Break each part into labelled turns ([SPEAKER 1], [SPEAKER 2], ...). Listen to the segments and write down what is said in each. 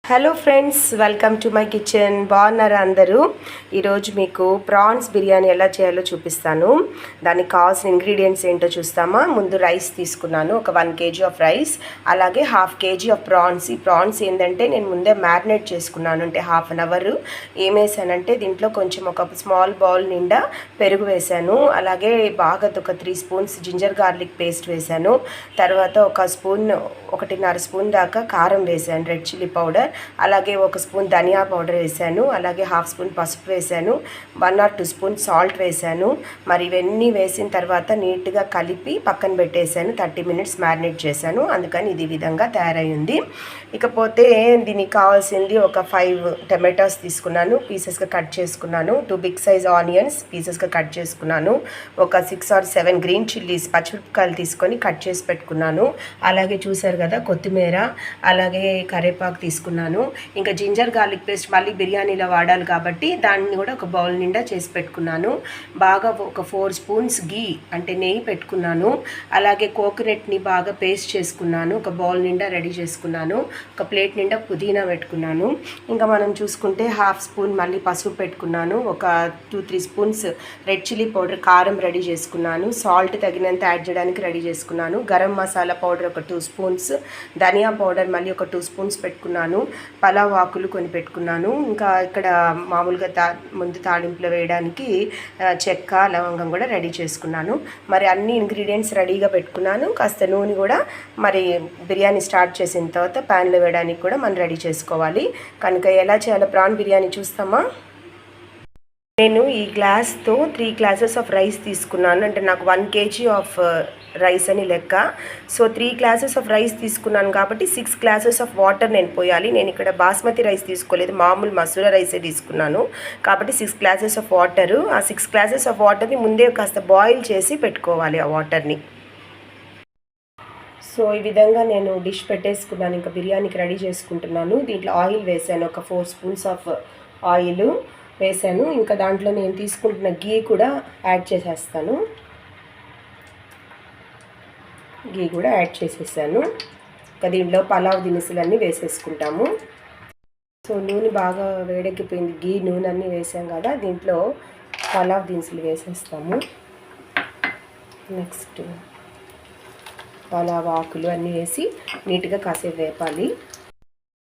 [SPEAKER 1] Hello friends, welcome to my kitchen. బాగున్నారా అందరూ? ఈరోజు మీకు ప్రాన్స్ బిర్యానీ ఎలా చేయాలో చూపిస్తాను. దానికి కావాల్సిన ఇంగ్రీడియంట్స్ ఏంటో చూస్తామా. ముందు రైస్ తీసుకున్నాను, ఒక 1 kg ఆఫ్ రైస్, అలాగే 1/2 kg ఆఫ్ ప్రాన్స్. ఈ ప్రాన్స్ ఏంటంటే నేను ముందే మ్యారినేట్ చేసుకున్నాను, అంటే 1/2 అవర్. ఏమేసానంటే దీంట్లో కొంచెం ఒక స్మాల్ బౌల్ నిండా పెరుగు వేసాను, అలాగే బాగా ఒక 3 స్పూన్స్ జింజర్ గార్లిక్ పేస్ట్ వేసాను, తర్వాత ఒక స్పూన్ 1.5 స్పూన్ దాకా కారం వేసాను, రెడ్ చిల్లీ పౌడర్, అలాగే 1 స్పూన్ ధనియా పౌడర్ వేసాను, అలాగే 1/2 స్పూన్ పసుపు వేసాను, 1 or 2 స్పూన్ సాల్ట్ వేసాను. మరి ఇవన్నీ వేసిన తర్వాత నీట్గా కలిపి పక్కన పెట్టేశాను. 30 minutes మ్యారినేట్ చేశాను, అందుకని ఇది విధంగా తయారైంది. ఇకపోతే దీనికి కావాల్సింది ఒక 5 టమాటోస్ తీసుకున్నాను, పీసెస్గా కట్ చేసుకున్నాను. 2 బిగ్ సైజ్ ఆనియన్స్ పీసెస్గా కట్ చేసుకున్నాను. ఒక 6 or 7 గ్రీన్ చిల్లీస్ పచ్చిమిరపకాయలు తీసుకొని కట్ చేసి పెట్టుకున్నాను. అలాగే చూసారు కదా కొత్తిమీర, అలాగే కరివేపాకు తీసుకున్నాను. ఇంకా జింజర్ గార్లిక్ పేస్ట్ మళ్ళీ బిర్యానీలో వాడాలి కాబట్టి దాన్ని కూడా ఒక బౌల్ నిండా చేసి పెట్టుకున్నాను. బాగా ఒక 4 స్పూన్స్ గీ అంటే నెయ్యి పెట్టుకున్నాను. అలాగే కోకోనట్ని బాగా పేస్ట్ చేసుకున్నాను, ఒక బౌల్ నిండా రెడీ చేసుకున్నాను. ఒక ప్లేట్ నిండా పుదీనా పెట్టుకున్నాను. ఇంకా మనం చూసుకుంటే 1/2 స్పూన్ మళ్ళీ పసుపు పెట్టుకున్నాను, ఒక 2-3 స్పూన్స్ రెడ్ చిల్లీ పౌడర్ కారం రెడీ చేసుకున్నాను, సాల్ట్ తగినంత యాడ్ చేయడానికి రెడీ చేసుకున్నాను, గరం మసాలా పౌడర్ ఒక 2 స్పూన్స్, ధనియా పౌడర్ మళ్ళీ ఒక 2 స్పూన్స్ పెట్టుకున్నాను, పలావ్ ఆకులు కొన్ని పెట్టుకున్నాను. ఇంకా ఇక్కడ మామూలుగా ముందు తాలింపులో వేయడానికి చెక్క లవంగం కూడా రెడీ చేసుకున్నాను. మరి అన్ని ఇంగ్రీడియంట్స్ రెడీగా పెట్టుకున్నాను. కాస్త నూనె కూడా మరి బిర్యానీ స్టార్ట్ చేసిన తర్వాత ప్యాన్లో వేయడానికి కూడా మనం రెడీ చేసుకోవాలి. కనుక ఎలా చేయాలో ప్రాన్ బిర్యానీ చూస్తామా. నేను ఈ గ్లాస్తో 3 glasses ఆఫ్ రైస్ తీసుకున్నాను, అంటే నాకు 1 kg ఆఫ్ రైస్ అని లెక్క. సో 3 glasses ఆఫ్ రైస్ తీసుకున్నాను కాబట్టి 6 glasses ఆఫ్ వాటర్ నేను పోయాలి. నేను ఇక్కడ బాస్మతి రైస్ తీసుకోలేదు, మామూలు మసూరా రైసే తీసుకున్నాను కాబట్టి 6 glasses ఆఫ్ వాటరు. ఆ 6 glasses ఆఫ్ వాటర్ని ముందే కాస్త బాయిల్ చేసి పెట్టుకోవాలి ఆ వాటర్ని. సో ఈ విధంగా నేను డిష్ పెట్టేసుకున్నాను, ఇంకా బిర్యానీకి రెడీ చేసుకుంటున్నాను. దీంట్లో ఆయిల్ వేసాను, ఒక 4 స్పూన్స్ ఆఫ్ ఆయిల్ వేసాను. ఇంకా దాంట్లో నేను తీసుకుంటున్న గీ కూడా యాడ్ చేసేస్తాను. గీ కూడా యాడ్ చేసేసాను. ఇంకా దీంట్లో పలావ్ దినుసులన్నీ వేసేసుకుంటాము. సో నూనె బాగా వేడెక్కిపోయింది, గీ నూనె అన్నీ వేసాం కదా, దీంట్లో పలావ్ దినుసులు వేసేస్తాము. నెక్స్ట్ పలావ్ ఆకులు అన్నీ వేసి నీట్గా కాసేపు వేపాలి.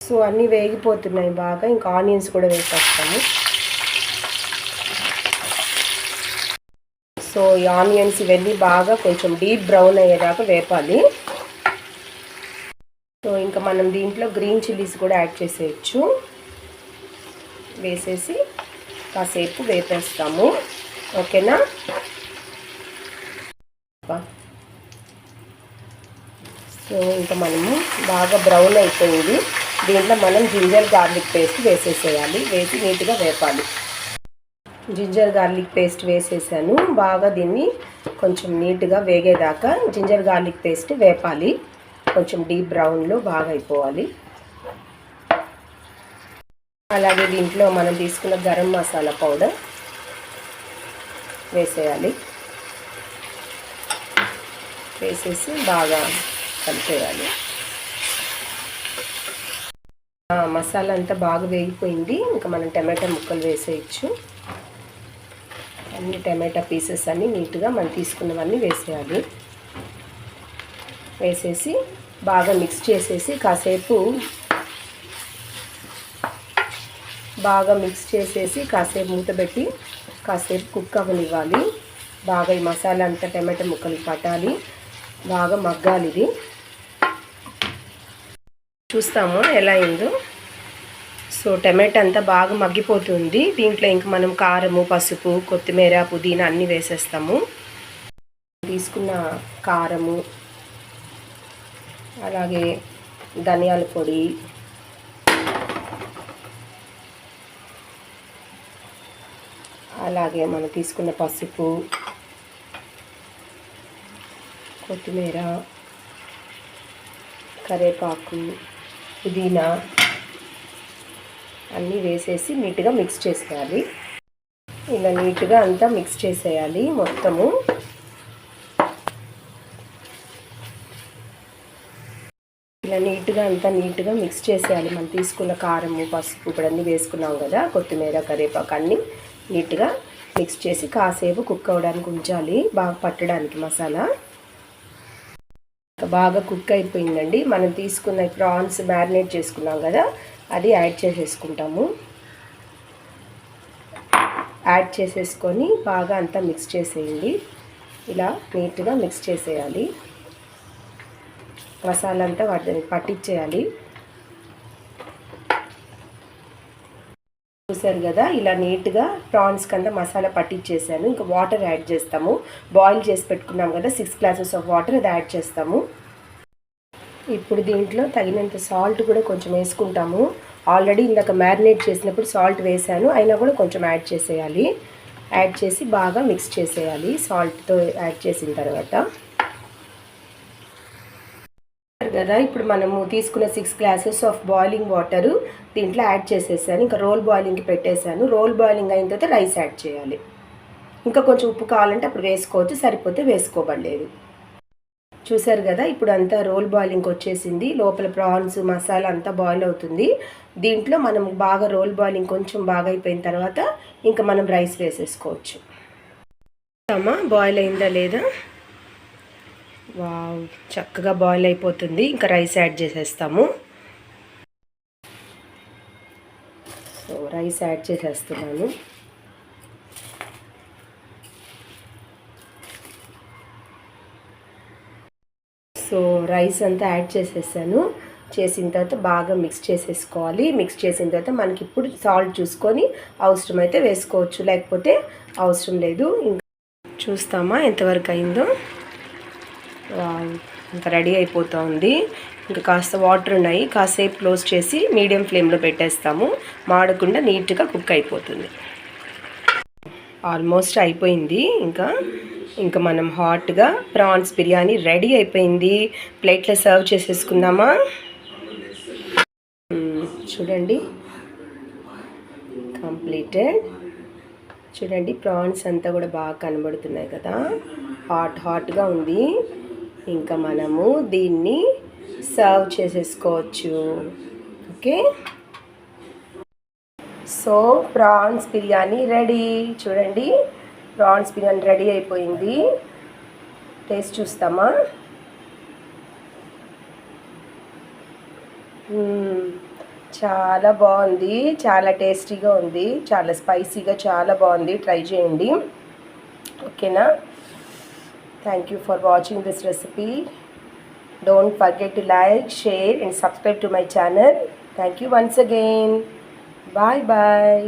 [SPEAKER 1] సో అన్నీ వేగిపోతున్నాయి బాగా, ఇంకా ఆనియన్స్ కూడా వేసేస్తాము. సో ఈ ఆనియన్స్ ఇవన్నీ బాగా కొంచెం డీప్ బ్రౌన్ అయ్యేదాకా వేపాలి. సో ఇంకా మనం దీంట్లో గ్రీన్ చిల్లీస్ కూడా యాడ్ చేసేయచ్చు. వేసేసి కాసేపు వేపేస్తాము, ఓకేనా. సో ఇంకా మనము బాగా బ్రౌన్ అయిపోయింది, దీంట్లో మనం జింజర్ గార్లిక్ పేస్ట్ వేసేసేయాలి, వేసి నీట్గా వేపాలి. జింజర్ గార్లిక్ పేస్ట్ వేసేసాను. బాగా దీన్ని కొంచెం నీట్గా వేగేదాకా జింజర్ గార్లిక్ పేస్ట్ వేపాలి, కొంచెం డీప్ బ్రౌన్లో బాగా అయిపోవాలి. అలాగే దీంట్లో మనం తీసుకున్న గరం మసాలా పౌడర్ వేసేయాలి, వేసేసి బాగా కలిపేయాలి. మసాలా అంతా బాగా వేగిపోయింది, ఇంకా మనం టమాటా ముక్కలు వేసేయచ్చు. అన్ని టమాటా పీసెస్ అన్నీ నీట్గా మనం తీసుకున్నవన్నీ వేసేయాలి. వేసేసి బాగా మిక్స్ చేసేసి కాసేపు మూత పెట్టి కాసేపు కుక్ అవ్వనివ్వాలి. బాగా ఈ మసాలా అంతా టమాటా ముక్కలు పట్టాలి, బాగా మగ్గాలి. ఇది చూస్తాము ఎలా అయిందో. సో టమాటా అంతా బాగా మగ్గిపోతుంది. దీంట్లో ఇంక మనం కారము, పసుపు, కొత్తిమీర, పుదీనా అన్నీ వేసేస్తాము. తీసుకున్న కారము, అలాగే ధనియాల పొడి, అలాగే మనం తీసుకున్న పసుపు, కొత్తిమీర, కరివేపాకు, పుదీనా అన్నీ వేసేసి నీట్గా మిక్స్ చేసేయాలి. ఇలా నీట్గా అంతా మిక్స్ చేసేయాలి మొత్తము. ఇలా నీట్గా నీట్గా మిక్స్ చేసేయాలి. మనం తీసుకున్న కారము, పసుపు ఇప్పుడు అన్నీ వేసుకున్నాం కదా, కొత్తిమీర, కరివేపాకు అన్నీ నీట్గా మిక్స్ చేసి కాసేపు కుక్ అవ్వడానికి ఉంచాలి, బాగా పట్టడానికి మసాలా. బాగా కుక్ అయిపోయిందండి. మనం తీసుకున్న ప్రాన్స్ మ్యారినేట్ చేసుకున్నాం కదా, అది యాడ్ చేసేసుకుంటాము. యాడ్ చేసేసుకొని బాగా అంతా మిక్స్ చేసేయండి. ఇలా నీట్గా మిక్స్ చేసేయాలి. మసాలా అంతా వాటిని పట్టించేయాలి. చూసారు కదా, ఇలా నీట్గా ప్రాన్స్కి అంతా మసాలా పట్టించేసాను. ఇంకా వాటర్ యాడ్ చేస్తాము. బాయిల్ చేసి పెట్టుకున్నాం కదా 6 గ్లాసెస్ ఆఫ్ వాటర్, అది యాడ్ చేస్తాము. ఇప్పుడు దీంట్లో తగినంత సాల్ట్ కూడా కొంచెం వేసుకుంటాము. ఆల్రెడీ ఇందాక మ్యారినేట్ చేసినప్పుడు సాల్ట్ వేసాను, అయినా కూడా కొంచెం యాడ్ చేసేయాలి. యాడ్ చేసి బాగా మిక్స్ చేసేయాలి సాల్ట్తో యాడ్ చేసిన తర్వాత. కదా ఇప్పుడు మనము తీసుకున్న 6 గ్లాసెస్ ఆఫ్ బాయిలింగ్ వాటరు దీంట్లో యాడ్ చేసేసాను. ఇంకా రోల్ బాయిలింగ్కి పెట్టేశాను. రోల్ బాయిలింగ్ అయిన తర్వాత రైస్ యాడ్ చేయాలి. ఇంకా కొంచెం ఉప్పు కావాలంటే అప్పుడు వేసుకోవచ్చు, సరిపోతే వేసుకోబడలేదు. చూసారు కదా, ఇప్పుడు అంతా రోల్ బాయిలింగ్కి వచ్చేసింది. లోపల ప్రాన్స్ మసాలా అంతా బాయిల్ అవుతుంది. దీంట్లో మనం బాగా రోల్ బాయిలింగ్ కొంచెం బాగా అయిపోయిన తర్వాత ఇంకా మనం రైస్ వేసేసుకోవచ్చు. బాయిల్ అయిందా లేదా? వావ్, చక్కగా బాయిల్ అయిపోతుంది. ఇంకా రైస్ యాడ్ చేసేస్తాము. సో రైస్ యాడ్ చేసేస్తున్నాను. సో రైస్ అంతా యాడ్ చేసేసాను. చేసిన తర్వాత బాగా మిక్స్ చేసేసుకోవాలి. మిక్స్ చేసిన తర్వాత మనకి ఇప్పుడు సాల్ట్ చూసుకొని అవసరమైతే వేసుకోవచ్చు, లేకపోతే అవసరం లేదు. ఇంకా చూస్తామా ఎంతవరకు అయిందో. ఇంకా రెడీ అయిపోతూ ఉంది. ఇంకా కాస్త వాటర్ ఉన్నాయి, కాసేపు క్లోజ్ చేసి మీడియం ఫ్లేమ్లో పెట్టేస్తాము. మాడకుండా నీట్గా కుక్ అయిపోతుంది. ఆల్మోస్ట్ అయిపోయింది. ఇంకా మనం హాట్గా ప్రాన్స్ బిర్యానీ రెడీ అయిపోయింది. ప్లేట్లో సర్వ్ చేసేసుకుందామా? చూడండి, కంప్లీటెడ్. చూడండి, ప్రాన్స్ అంతా కూడా బాగా కనబడుతున్నాయి కదా, హాట్గా ఉంది. ఇంకా మనము దీన్ని సర్వ్ చేసేసుకోవచ్చు. Okay, so prawns biryani ready. చూడండి, ప్రాన్స్ బిర్యానీ రెడీ అయిపోయింది. టేస్ట్ చూస్తామా? చాలా బాగుంది, చాలా టేస్టీగా ఉంది, చాలా స్పైసీగా, చాలా బాగుంది. ట్రై చేయండి. ఓకేనా? Thank you for watching this recipe. Don't forget to like, share and subscribe to my channel. Thank you once again. Bye bye.